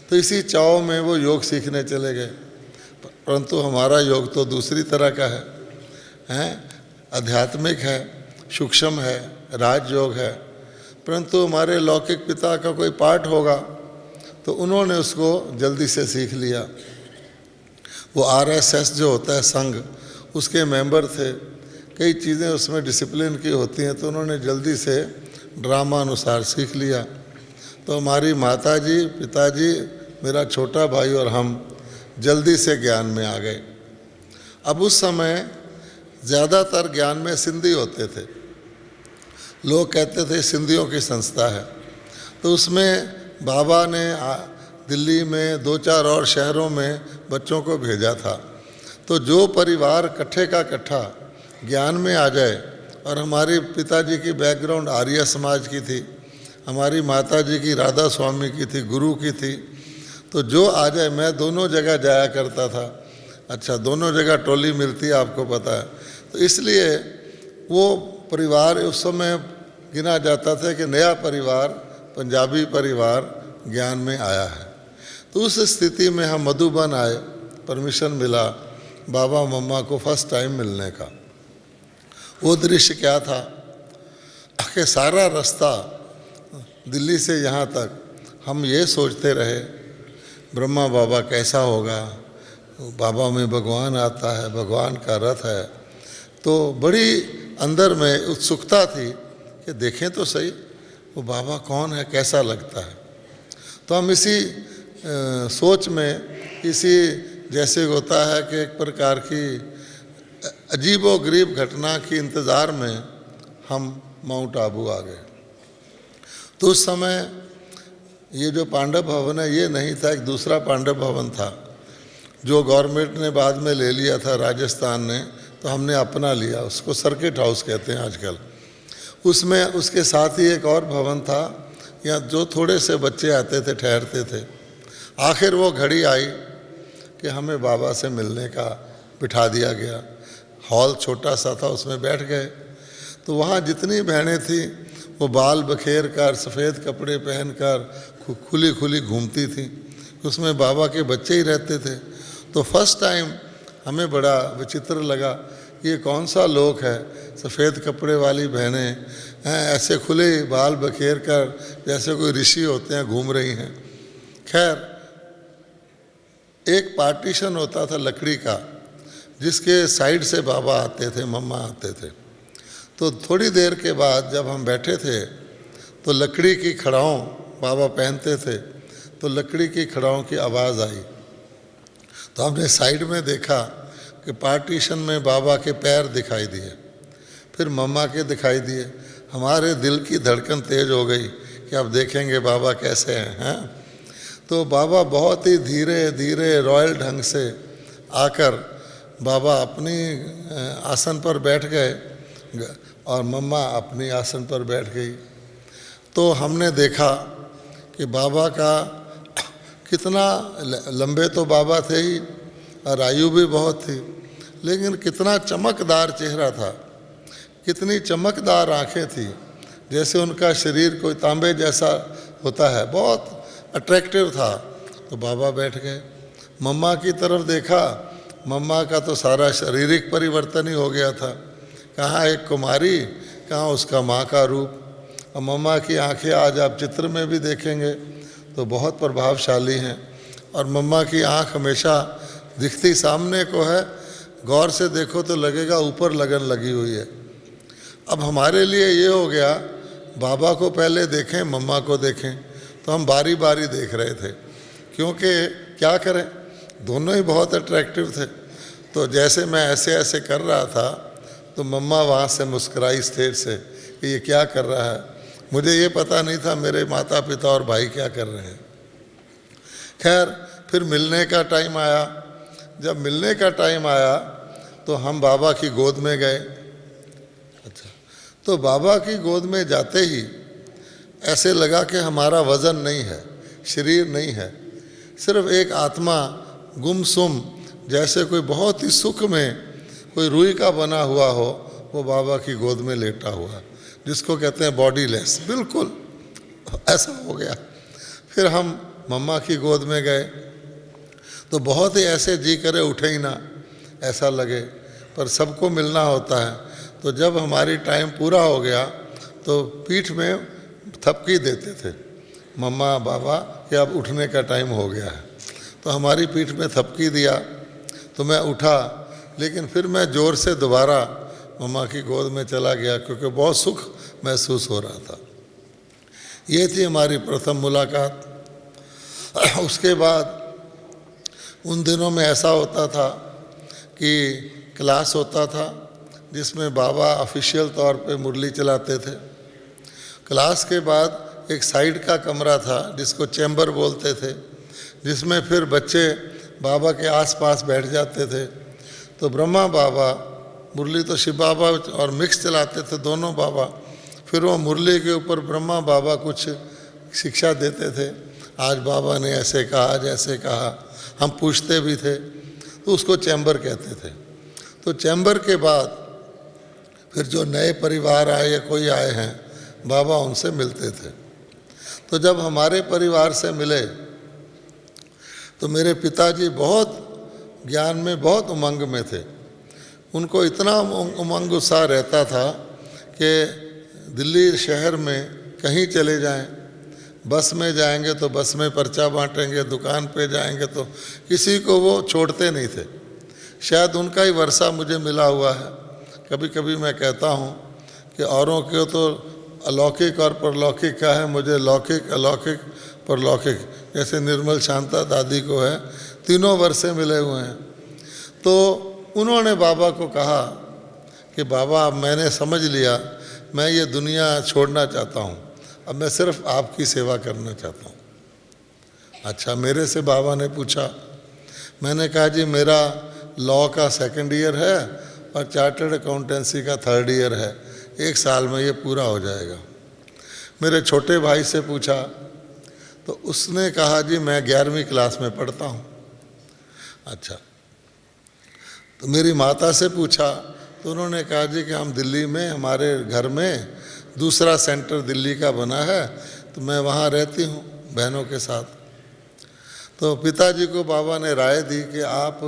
तो इसी चाव में वो योग सीखने चले गए। परंतु हमारा योग तो दूसरी तरह का है, आध्यात्मिक है, सूक्ष्म है, राजयोग है। परंतु हमारे लौकिक पिता का कोई पाठ होगा तो उन्होंने उसको जल्दी से सीख लिया। वो RSS जो होता है संघ, उसके मेंबर थे। कई चीज़ें उसमें डिसिप्लिन की होती हैं, तो उन्होंने जल्दी से ड्रामा अनुसार सीख लिया। तो हमारी माताजी, पिताजी, मेरा छोटा भाई और हम जल्दी से ज्ञान में आ गए। अब उस समय ज़्यादातर ज्ञान में सिंधी होते थे। लोग कहते थे सिंधियों की संस्था है। तो उसमें बाबा ने दिल्ली में 2-4 और शहरों में बच्चों को भेजा था। तो जो परिवार इकट्ठे का इकट्ठा ज्ञान में आ जाए, और हमारे पिताजी की बैकग्राउंड आर्य समाज की थी, हमारी माता जी की राधा स्वामी की थी, गुरु की थी, तो जो आ जाए, मैं दोनों जगह जाया करता था। अच्छा, दोनों जगह टोली मिलती है, आपको पता है। तो इसलिए वो परिवार उस समय गिना जाता था कि नया परिवार, पंजाबी परिवार ज्ञान में आया है। तो उस स्थिति में हम मधुबन आए, परमिशन मिला बाबा मम्मा को फर्स्ट टाइम मिलने का। वो दृश्य क्या था कि सारा रास्ता दिल्ली से यहाँ तक हम ये सोचते रहे, ब्रह्मा बाबा कैसा होगा, बाबा में भगवान आता है, भगवान का रथ है। तो बड़ी अंदर में उत्सुकता थी कि देखें तो सही वो बाबा कौन है, कैसा लगता है। तो हम इसी सोच में, इसी जैसे होता है कि एक प्रकार की अजीबोगरीब घटना की इंतज़ार में हम माउंट आबू आ गए। तो उस समय ये जो पांडव भवन है ये नहीं था, एक दूसरा पांडव भवन था जो गवर्नमेंट ने बाद में ले लिया था, राजस्थान ने, तो हमने अपना लिया, उसको सर्किट हाउस कहते हैं आजकल। उसमें उसके साथ ही एक और भवन था, यहाँ जो थोड़े से बच्चे आते थे, ठहरते थे। आखिर वो घड़ी आई कि हमें बाबा से मिलने का बिठा दिया गया। हॉल छोटा सा था, उसमें बैठ गए। तो वहाँ जितनी बहनें थीं वो बाल बखेर कर, सफ़ेद कपड़े पहनकर खुली खुली घूमती थीं। उसमें बाबा के बच्चे ही रहते थे। तो फर्स्ट टाइम हमें बड़ा विचित्र लगा, ये कौन सा लोक है, सफ़ेद कपड़े वाली बहनें हैं, ऐसे खुले बाल बखेर कर जैसे कोई ऋषि होते हैं घूम रही हैं। खैर, एक पार्टीशन होता था लकड़ी का, जिसके साइड से बाबा आते थे, मम्मा आते थे। तो थोड़ी देर के बाद जब हम बैठे थे तो लकड़ी की खड़ाओं बाबा पहनते थे, तो लकड़ी की खड़ाओं की आवाज़ आई। तो हमने साइड में देखा कि पार्टीशन में बाबा के पैर दिखाई दिए, फिर मम्मा के दिखाई दिए। हमारे दिल की धड़कन तेज़ हो गई कि अब देखेंगे बाबा कैसे हैं। तो बाबा बहुत ही धीरे धीरे रॉयल ढंग से आकर बाबा अपनी आसन पर बैठ गए और मम्मा अपनी आसन पर बैठ गई। तो हमने देखा कि बाबा का कितना लंबे तो बाबा थे ही और आयु भी बहुत थी, लेकिन कितना चमकदार चेहरा था, कितनी चमकदार आंखें थी, जैसे उनका शरीर कोई तांबे जैसा होता है, बहुत अट्रैक्टिव था। तो बाबा बैठ गए। मम्मा की तरफ देखा, मम्मा का तो सारा शारीरिक परिवर्तन ही हो गया था। कहाँ एक कुमारी, कहाँ उसका माँ का रूप। और मम्मा की आंखें आज आप चित्र में भी देखेंगे तो बहुत प्रभावशाली हैं, और मम्मा की आंख हमेशा दिखती सामने को है, गौर से देखो तो लगेगा ऊपर लगन लगी हुई है। अब हमारे लिए ये हो गया, बाबा को पहले देखें, मम्मा को देखें। तो हम बारी बारी देख रहे थे, क्योंकि क्या करें, दोनों ही बहुत अट्रैक्टिव थे। तो जैसे मैं ऐसे ऐसे कर रहा था तो मम्मा वहाँ से मुस्कुराई स्टेज से कि ये क्या कर रहा है। मुझे ये पता नहीं था मेरे माता पिता और भाई क्या कर रहे हैं। खैर, फिर मिलने का टाइम आया। जब मिलने का टाइम आया तो हम बाबा की गोद में गए। अच्छा, तो बाबा की गोद में जाते ही ऐसे लगा कि हमारा वज़न नहीं है, शरीर नहीं है, सिर्फ एक आत्मा गुमसुम, जैसे कोई बहुत ही सुख में कोई रुई का बना हुआ हो, वो बाबा की गोद में लेटा हुआ, जिसको कहते हैं बॉडी लेस, बिल्कुल ऐसा हो गया। फिर हम मम्मा की गोद में गए तो बहुत ही ऐसे जी करे उठे ही ना, ऐसा लगे, पर सबको मिलना होता है। तो जब हमारी टाइम पूरा हो गया तो पीठ में थपकी देते थे मम्मा बाबा कि अब उठने का टाइम हो गया है। तो हमारी पीठ में थपकी दिया तो मैं उठा, लेकिन फिर मैं ज़ोर से दोबारा मम्मा की गोद में चला गया, क्योंकि बहुत सुख महसूस हो रहा था। ये थी हमारी प्रथम मुलाकात। उसके बाद उन दिनों में ऐसा होता था कि क्लास होता था जिसमें बाबा ऑफिशियल तौर पे मुरली चलाते थे। क्लास के बाद एक साइड का कमरा था जिसको चैम्बर बोलते थे, जिसमें फिर बच्चे बाबा के आसपास बैठ जाते थे। तो ब्रह्मा बाबा, मुरली तो शिव बाबा और मिक्स चलाते थे दोनों बाबा, फिर वो मुरली के ऊपर ब्रह्मा बाबा कुछ शिक्षा देते थे। आज बाबा ने ऐसे कहा, आज ऐसे कहा, हम पूछते भी थे, तो उसको चैम्बर कहते थे। तो चैम्बर के बाद फिर जो नए परिवार आए या कोई आए हैं, बाबा उनसे मिलते थे। तो जब हमारे परिवार से मिले तो मेरे पिताजी बहुत ज्ञान में बहुत उमंग में थे। उनको इतना उमंग उत्साह रहता था कि दिल्ली शहर में कहीं चले जाएं, बस में जाएंगे तो बस में पर्चा बांटेंगे, दुकान पे जाएंगे तो किसी को वो छोड़ते नहीं थे। शायद उनका ही वर्षा मुझे मिला हुआ है। कभी कभी मैं कहता हूँ कि औरों के तो अलौकिक और परलौकिक का है, मुझे लौकिक, अलौकिक, परलौकिक, जैसे निर्मल शांता दादी को है, तीनों वर्षे मिले हुए हैं। तो उन्होंने बाबा को कहा कि बाबा अब मैंने समझ लिया, मैं ये दुनिया छोड़ना चाहता हूँ, अब मैं सिर्फ आपकी सेवा करना चाहता हूँ। अच्छा, मेरे से बाबा ने पूछा। मैंने कहा जी मेरा लॉ का 2nd ईयर है और चार्टर्ड अकाउंटेंसी का 3rd ईयर है, 1 साल में ये पूरा हो जाएगा। मेरे छोटे भाई से पूछा तो उसने कहा जी मैं 11वीं क्लास में पढ़ता हूँ। अच्छा, तो मेरी माता से पूछा तो उन्होंने कहा जी कि हम दिल्ली में, हमारे घर में दूसरा सेंटर दिल्ली का बना है, तो मैं वहाँ रहती हूँ बहनों के साथ। तो पिताजी को बाबा ने राय दी कि आप,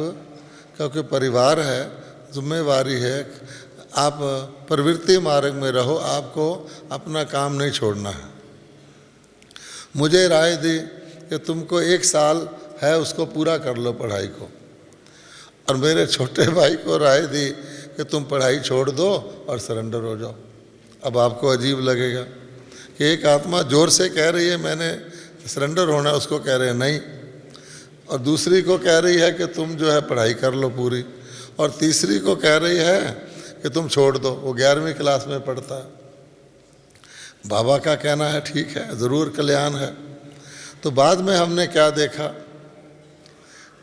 क्योंकि परिवार है, जिम्मेवारी है, आप प्रवृत्ति मार्ग में रहो, आपको अपना काम नहीं छोड़ना है। मुझे राय दी कि तुमको 1 साल है उसको पूरा कर लो पढ़ाई को, और मेरे छोटे भाई को राय दी कि तुम पढ़ाई छोड़ दो और सरेंडर हो जाओ। अब आपको अजीब लगेगा कि एक आत्मा जोर से कह रही है मैंने सरेंडर होना है, उसको कह रहे हैं नहीं, और दूसरी को कह रही है कि तुम जो है पढ़ाई कर लो पूरी, और तीसरी को कह रही है कि तुम छोड़ दो, वो 11वीं क्लास में पढ़ता है। बाबा का कहना है ठीक है, ज़रूर कल्याण है। तो बाद में हमने क्या देखा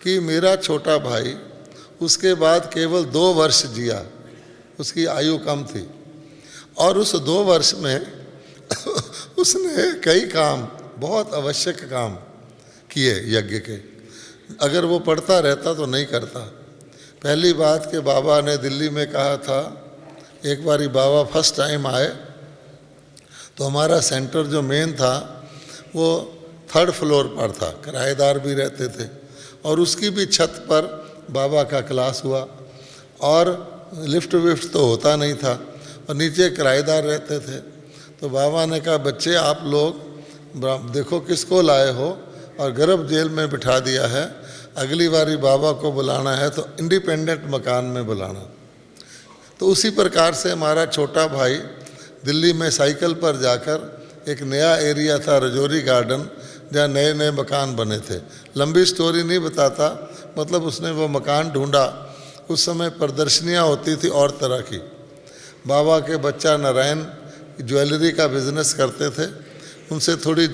कि मेरा छोटा भाई उसके बाद केवल 2 वर्ष जिया, उसकी आयु कम थी, और उस 2 वर्ष में उसने कई काम, बहुत आवश्यक काम किए यज्ञ के। अगर वो पढ़ता रहता तो नहीं करता। पहली बात कि बाबा ने दिल्ली में कहा था, एक बारी बाबा फर्स्ट टाइम आए तो हमारा सेंटर जो मेन था वो 3rd फ्लोर पर था, किराएदार भी रहते थे, और उसकी भी छत पर बाबा का क्लास हुआ, और लिफ्ट विफ्ट तो होता नहीं था, और नीचे किराएदार रहते थे। तो बाबा ने कहा बच्चे आप लोग देखो किसको लाए हो, और गर्भ जेल में बिठा दिया है, अगली बारी बाबा को बुलाना है तो इंडिपेंडेंट मकान में बुलाना। तो उसी प्रकार से हमारा छोटा भाई दिल्ली में साइकिल पर जाकर, एक नया एरिया था रजौरी गार्डन, जहाँ नए नए मकान बने थे, लंबी स्टोरी नहीं बताता, मतलब उसने वो मकान ढूंढा। उस समय प्रदर्शनियाँ होती थी और तरह की। बाबा के बच्चा नारायण ज्वेलरी का बिजनेस करते थे, उनसे थोड़ी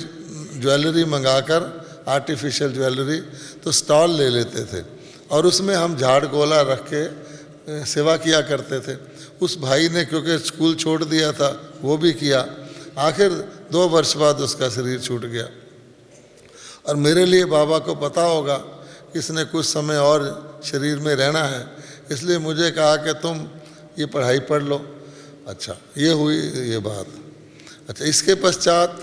ज्वेलरी मंगाकर, आर्टिफिशियल ज्वेलरी, तो स्टॉल ले लेते थे, और उसमें हम झाड़ गोला रख के सेवा किया करते थे। उस भाई ने क्योंकि स्कूल छोड़ दिया था, वो भी किया। आखिर 2 वर्ष बाद उसका शरीर छूट गया। और मेरे लिए बाबा को पता होगा कि इसने कुछ समय और शरीर में रहना है, इसलिए मुझे कहा कि तुम ये पढ़ाई पढ़ लो। अच्छा, ये हुई ये बात। अच्छा, इसके पश्चात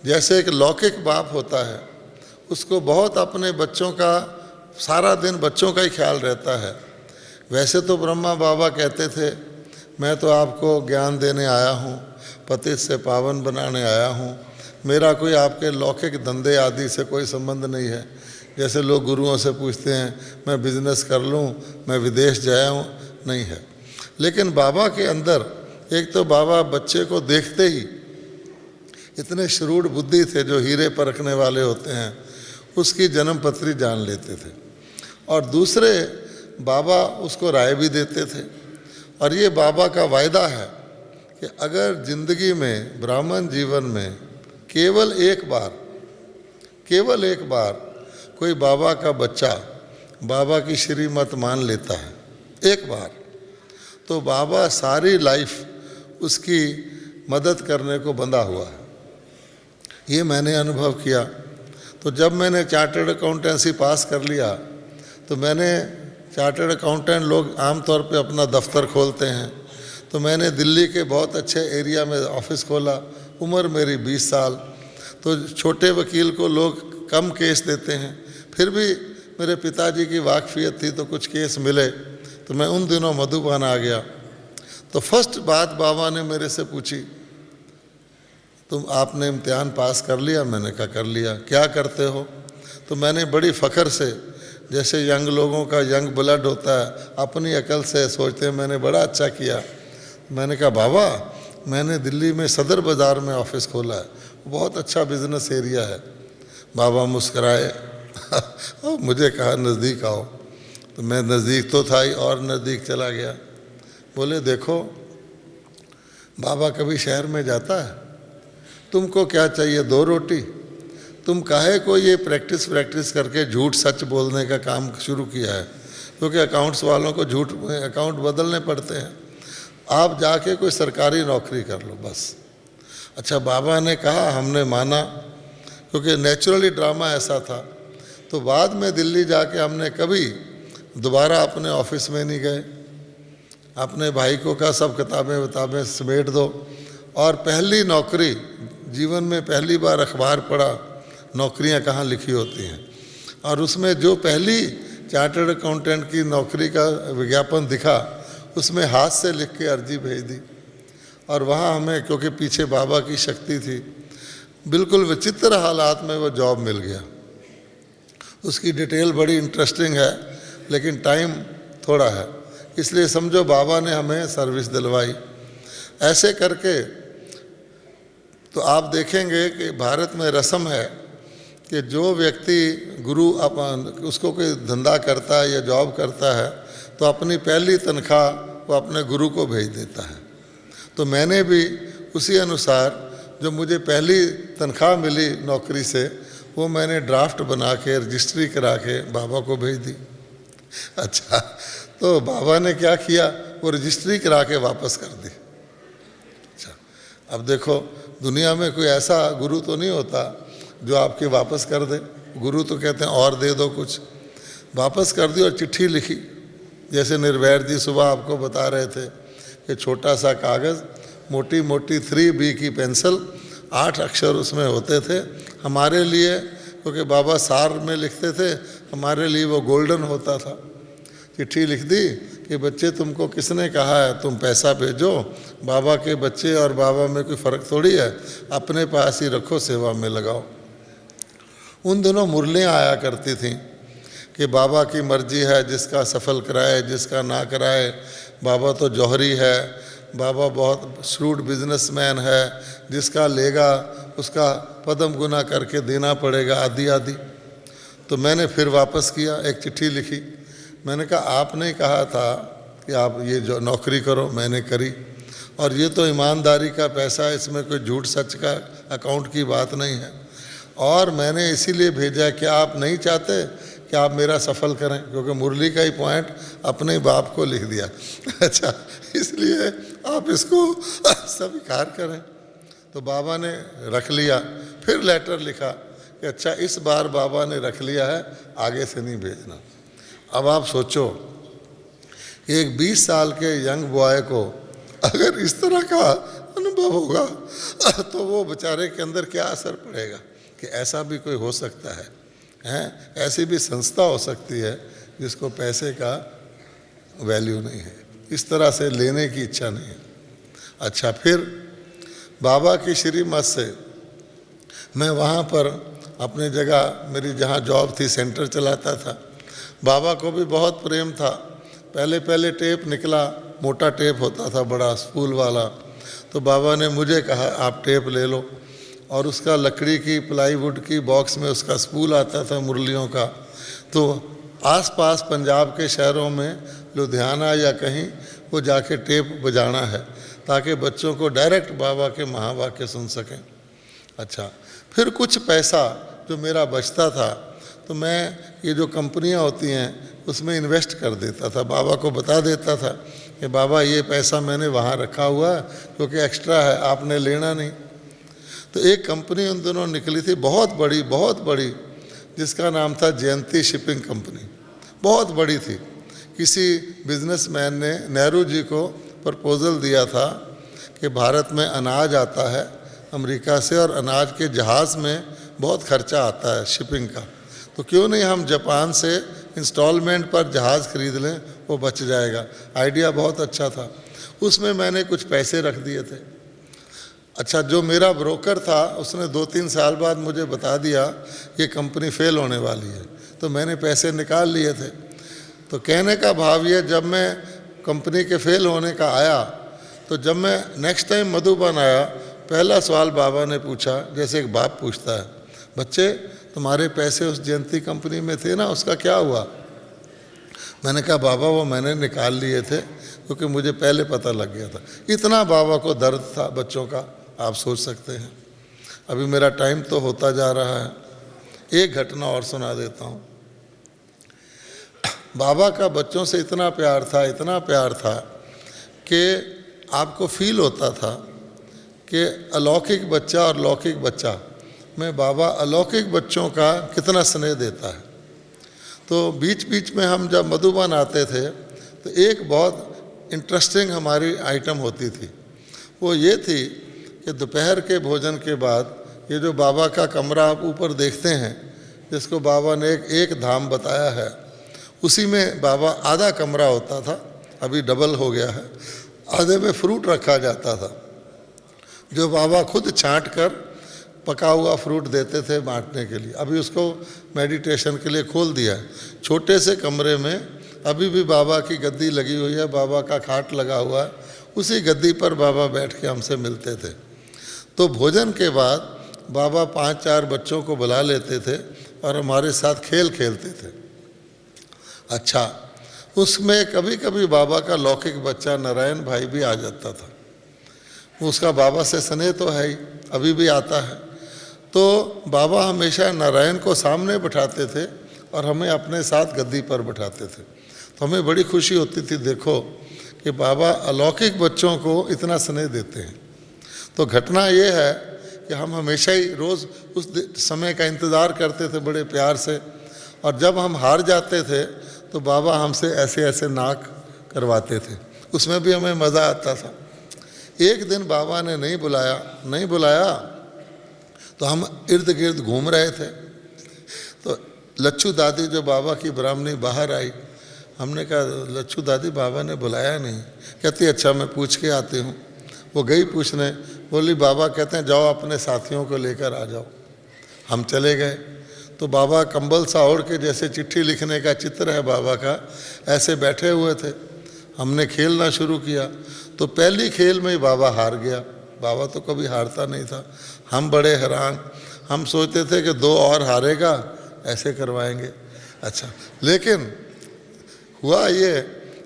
जैसे एक लौकिक बाप होता है, उसको बहुत अपने बच्चों का, सारा दिन बच्चों का ही ख्याल रहता है। वैसे तो ब्रह्मा बाबा कहते थे मैं तो आपको ज्ञान देने आया हूँ, पतित से पावन बनाने आया हूँ, मेरा कोई आपके लौकिक धंधे आदि से कोई संबंध नहीं है। जैसे लोग गुरुओं से पूछते हैं मैं बिजनेस कर लूँ, मैं विदेश जाया हूँ, नहीं है। लेकिन बाबा के अंदर, एक तो बाबा बच्चे को देखते ही इतने श्रूढ़ बुद्धि थे, जो हीरे परखने वाले होते हैं, उसकी जन्म पत्री जान लेते थे, और दूसरे बाबा उसको राय भी देते थे। और ये बाबा का वायदा है कि अगर जिंदगी में, ब्राह्मण जीवन में केवल एक बार कोई बाबा का बच्चा बाबा की श्रीमत मान लेता है एक बार, तो बाबा सारी लाइफ उसकी मदद करने को बंधा हुआ है। ये मैंने अनुभव किया। तो जब मैंने चार्टर्ड अकाउंटेंसी पास कर लिया तो मैंने, चार्टर्ड अकाउंटेंट लोग आमतौर पे अपना दफ्तर खोलते हैं, तो मैंने दिल्ली के बहुत अच्छे एरिया में ऑफिस खोला। उम्र मेरी 20 साल, तो छोटे वकील को लोग कम केस देते हैं, फिर भी मेरे पिताजी की वाकफियत थी तो कुछ केस मिले, तो मैं उन दिनों मधुबन आ गया। तो फर्स्ट बात बाबा ने मेरे से पूछी, तुम आपने इम्तिहान पास कर लिया? मैंने कहा कर लिया। क्या करते हो? तो मैंने बड़ी फ़ख्र से, जैसे यंग लोगों का यंग ब्लड होता है, अपनी अकल से सोचते हैं मैंने बड़ा अच्छा किया। मैंने कहा बाबा मैंने दिल्ली में सदर बाज़ार में ऑफिस खोला है, बहुत अच्छा बिजनेस एरिया है। बाबा मुस्कराए और मुझे कहा नज़दीक आओ। तो मैं नज़दीक तो था ही और नज़दीक चला गया। बोले देखो बाबा कभी शहर में जाता है? तुमको क्या चाहिए, 2 रोटी? तुम काहे को ये प्रैक्टिस करके झूठ सच बोलने का काम शुरू किया है? क्योंकि अकाउंट्स वालों को झूठ अकाउंट बदलने पड़ते हैं। आप जाके कोई सरकारी नौकरी कर लो बस। अच्छा बाबा ने कहा, हमने माना, क्योंकि नेचुरली ड्रामा ऐसा था। तो बाद में दिल्ली जाके हमने कभी दोबारा अपने ऑफिस में नहीं गए। अपने भाई को कहा सब किताबें समेट दो, और पहली नौकरी जीवन में पहली बार अखबार पढ़ा, नौकरियां कहाँ लिखी होती हैं, और उसमें जो पहली चार्टर्ड अकाउंटेंट की नौकरी का विज्ञापन दिखा उसमें हाथ से लिख के अर्जी भेज दी। और वहाँ हमें, क्योंकि पीछे बाबा की शक्ति थी, बिल्कुल विचित्र हालात में वो जॉब मिल गया। उसकी डिटेल बड़ी इंटरेस्टिंग है लेकिन टाइम थोड़ा है, इसलिए समझो बाबा ने हमें सर्विस दिलवाई। ऐसे करके तो आप देखेंगे कि भारत में रस्म है कि जो व्यक्ति गुरु उसको कोई धंधा करता है या जॉब करता है तो अपनी पहली तनख्वाह वो अपने गुरु को भेज देता है। तो मैंने भी उसी अनुसार जो मुझे पहली तनख्वाह मिली नौकरी से, वो मैंने ड्राफ्ट बना के रजिस्ट्री करा के बाबा को भेज दी। अच्छा, तो बाबा ने क्या किया, वो रजिस्ट्री करा के वापस कर दी। अच्छा, अब देखो दुनिया में कोई ऐसा गुरु तो नहीं होता जो आपके वापस कर दे। गुरु तो कहते हैं और दे दो कुछ। वापस कर दी और चिट्ठी लिखी। जैसे निर्वैर जी सुबह आपको बता रहे थे कि छोटा सा कागज़, मोटी मोटी 3B की पेंसिल, 8 अक्षर उसमें होते थे। हमारे लिए, क्योंकि बाबा सार में लिखते थे, हमारे लिए वो गोल्डन होता था। चिट्ठी लिख दी कि बच्चे तुमको किसने कहा है तुम पैसा भेजो, बाबा के बच्चे और बाबा में कोई फ़र्क थोड़ी है, अपने पास ही रखो, सेवा में लगाओ। उन दिनों मुरलियाँ आया करती थीं कि बाबा की मर्जी है, जिसका सफल कराए जिसका ना कराए, बाबा तो जौहरी है, बाबा बहुत श्रूड बिजनेसमैन है, जिसका लेगा उसका पदम गुना करके देना पड़ेगा, आदि आदि। तो मैंने फिर वापस किया, एक चिट्ठी लिखी। मैंने कहा आपने कहा था कि आप ये जो नौकरी करो, मैंने करी, और ये तो ईमानदारी का पैसा है, इसमें कोई झूठ सच का अकाउंट की बात नहीं है। और मैंने इसीलिए भेजा कि आप नहीं चाहते कि आप मेरा सफल करें, क्योंकि मुरली का ही पॉइंट अपने बाप को लिख दिया। अच्छा, इसलिए आप इसको स्वीकार करें। तो बाबा ने रख लिया। फिर लेटर लिखा कि अच्छा इस बार बाबा ने रख लिया है, आगे से नहीं भेजना। अब आप सोचो कि एक 20 साल के यंग बॉय को अगर इस तरह का अनुभव होगा तो वो बेचारे के अंदर क्या असर पड़ेगा कि ऐसा भी कोई हो सकता है, हैं? ऐसी भी संस्था हो सकती है जिसको पैसे का वैल्यू नहीं है, इस तरह से लेने की इच्छा नहीं है। अच्छा, फिर बाबा की श्रीमत से मैं वहाँ पर अपने जगह, मेरी जहाँ जॉब थी, सेंटर चलाता था। बाबा को भी बहुत प्रेम था। पहले टेप निकला, मोटा टेप होता था, बड़ा स्पूल वाला। तो बाबा ने मुझे कहा आप टेप ले लो, और उसका लकड़ी की प्लाईवुड की बॉक्स में उसका स्पूल आता था मुरलियों का। तो आसपास पंजाब के शहरों में, लुधियाना या कहीं, वो जाके टेप बजाना है ताकि बच्चों को डायरेक्ट बाबा के महावाक्य सुन सकें। अच्छा, फिर कुछ पैसा जो मेरा बचता था तो मैं ये जो कंपनियां होती हैं उसमें इन्वेस्ट कर देता था, बाबा को बता देता था कि बाबा ये पैसा मैंने वहाँ रखा हुआ है क्योंकि एक्स्ट्रा है, आपने लेना नहीं। तो एक कंपनी उन दिनों निकली थी बहुत बड़ी, जिसका नाम था जयंती शिपिंग कंपनी। बहुत बड़ी थी। किसी बिजनेसमैन ने नेहरू जी को प्रपोज़ल दिया था कि भारत में अनाज आता है अमेरिका से और अनाज के जहाज़ में बहुत खर्चा आता है शिपिंग का, तो क्यों नहीं हम जापान से इंस्टॉलमेंट पर जहाज़ खरीद लें, वो बच जाएगा। आइडिया बहुत अच्छा था। उसमें मैंने कुछ पैसे रख दिए थे। अच्छा, जो मेरा ब्रोकर था उसने 2-3 साल बाद मुझे बता दिया ये कंपनी फेल होने वाली है, तो मैंने पैसे निकाल लिए थे। तो कहने का भाव ये, जब मैं कंपनी के फेल होने का आया तो जब मैं नेक्स्ट टाइम मधुबन आया, पहला सवाल बाबा ने पूछा, जैसे एक बाप पूछता है, बच्चे तुम्हारे पैसे उस जयंती कंपनी में थे ना, उसका क्या हुआ? मैंने कहा बाबा वो मैंने निकाल लिए थे क्योंकि मुझे पहले पता लग गया था। इतना बाबा को दर्द था बच्चों का, आप सोच सकते हैं। अभी मेरा टाइम तो होता जा रहा है, एक घटना और सुना देता हूँ। बाबा का बच्चों से इतना प्यार था कि आपको फील होता था कि अलौकिक बच्चा और लौकिक बच्चा में बाबा अलौकिक बच्चों का कितना स्नेह देता है। तो बीच बीच में हम जब मधुबन आते थे तो एक बहुत इंटरेस्टिंग हमारी आइटम होती थी। वो ये थी कि दोपहर के भोजन के बाद ये जो बाबा का कमरा आप ऊपर देखते हैं, जिसको बाबा ने एक धाम बताया है, उसी में बाबा आधा कमरा होता था, अभी डबल हो गया है। आधे में फ्रूट रखा जाता था जो बाबा खुद छांट कर पका हुआ फ्रूट देते थे बांटने के लिए। अभी उसको मेडिटेशन के लिए खोल दिया है। छोटे से कमरे में अभी भी बाबा की गद्दी लगी हुई है, बाबा का खाट लगा हुआ है, उसी गद्दी पर बाबा बैठ के हमसे मिलते थे। तो भोजन के बाद बाबा 5-4 बच्चों को बुला लेते थे और हमारे साथ खेल खेलते थे। अच्छा, उसमें कभी कभी बाबा का लौकिक बच्चा नारायण भाई भी आ जाता था। उसका बाबा से स्नेह तो है ही, अभी भी आता है। तो बाबा हमेशा नारायण को सामने बिठाते थे और हमें अपने साथ गद्दी पर बिठाते थे। तो हमें बड़ी खुशी होती थी, देखो कि बाबा अलौकिक बच्चों को इतना स्नेह देते हैं। तो घटना ये है कि हम हमेशा ही रोज़ उस समय का इंतज़ार करते थे बड़े प्यार से, और जब हम हार जाते थे तो बाबा हमसे ऐसे ऐसे नाक करवाते थे, उसमें भी हमें मज़ा आता था। एक दिन बाबा ने नहीं बुलाया तो हम इर्द गिर्द घूम रहे थे। तो लच्छू दादी जो बाबा की ब्राह्मणी बाहर आई, हमने कहा लच्छू दादी बाबा ने बुलाया नहीं। कहती अच्छा मैं पूछ के आती हूँ। वो गई पूछने, बोली बाबा कहते हैं जाओ अपने साथियों को लेकर आ जाओ। हम चले गए तो बाबा कंबल सा ओढ़ के, जैसे चिट्ठी लिखने का चित्र है बाबा का, ऐसे बैठे हुए थे। हमने खेलना शुरू किया तो पहली खेल में ही बाबा हार गया। बाबा तो कभी हारता नहीं था। हम बड़े हैरान, हम सोचते थे कि 2 और हारेगा, ऐसे करवाएंगे। अच्छा, लेकिन हुआ ये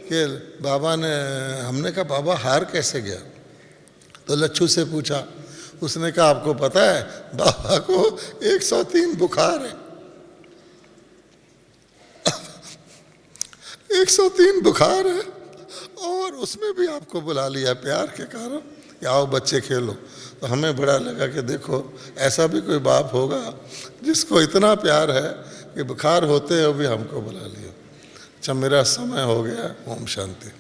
कि बाबा ने, हमने कहा बाबा हार कैसे गया? तो लच्छू से पूछा, उसने कहा आपको पता है बाबा को 103 बुखार है। 103 बुखार है और उसमें भी आपको बुला लिया प्यार के कारण कि आओ बच्चे खेलो। तो हमें बड़ा लगा कि देखो ऐसा भी कोई बाप होगा जिसको इतना प्यार है कि बुखार होते हुए भी हमको बुला लिया। अच्छा, मेरा समय हो गया। ओम शांति।